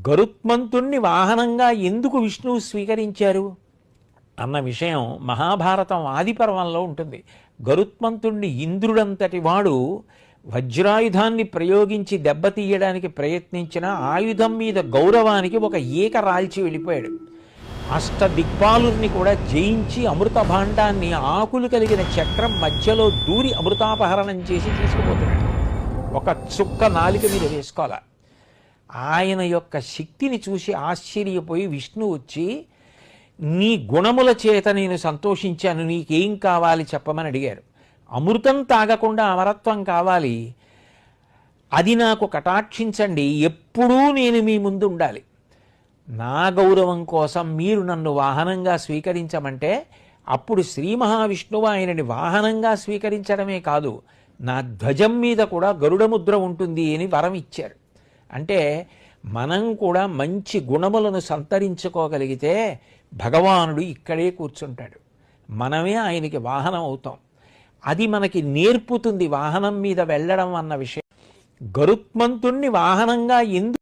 గరుత్మంతుణ్ణి వాహనంగా ఎందుకు విష్ణువు స్వీకరించారు అన్న విషయం మహాభారతం ఆదిపర్వంలో ఉంటుంది. గరుత్మంతుణ్ణి ఇంద్రుడంతటి వాడు వజ్రాయుధాన్ని ప్రయోగించి దెబ్బతీయడానికి ప్రయత్నించిన ఆయుధం మీద గౌరవానికి ఒక ఈక రాల్చి వెళ్ళిపోయాడు. అష్టదిక్పాలుర్ని కూడా జయించి అమృత భాండాన్ని ఆకులు కలిగిన చక్రం మధ్యలో దూరి అమృతాపహరణం చేసి తీసుకుపోతున్నాడు. ఒక చుక్క నాలిక మీద వేసుకోవాలి. ఆయన యొక్క శక్తిని చూసి ఆశ్చర్యపోయి విష్ణు వచ్చి, నీ గుణముల చేత నేను సంతోషించాను, నీకేం కావాలి చెప్పమని అడిగారు. అమృతం తాగకుండా అమరత్వం కావాలి, అది నాకు కటాక్షించండి, ఎప్పుడూ నేను మీ ముందు ఉండాలి. నా గౌరవం కోసం మీరు నన్ను వాహనంగా స్వీకరించమంటే అప్పుడు శ్రీ మహావిష్ణువు ఆయనని వాహనంగా స్వీకరించడమే కాదు, నా ధ్వజం మీద కూడా గరుడముద్ర ఉంటుంది అని వరం ఇచ్చారు. అంటే మనం కూడా మంచి గుణములను సంతరించుకోగలిగితే భగవానుడు ఇక్కడే కూర్చుంటాడు, మనమే ఆయనకి వాహనం అవుతాం. అది మనకి నేర్పుతుంది వాహనం మీద వెళ్ళడం అన్న విషయం. గరుత్మంతుణ్ణి వాహనంగా ఎందుకు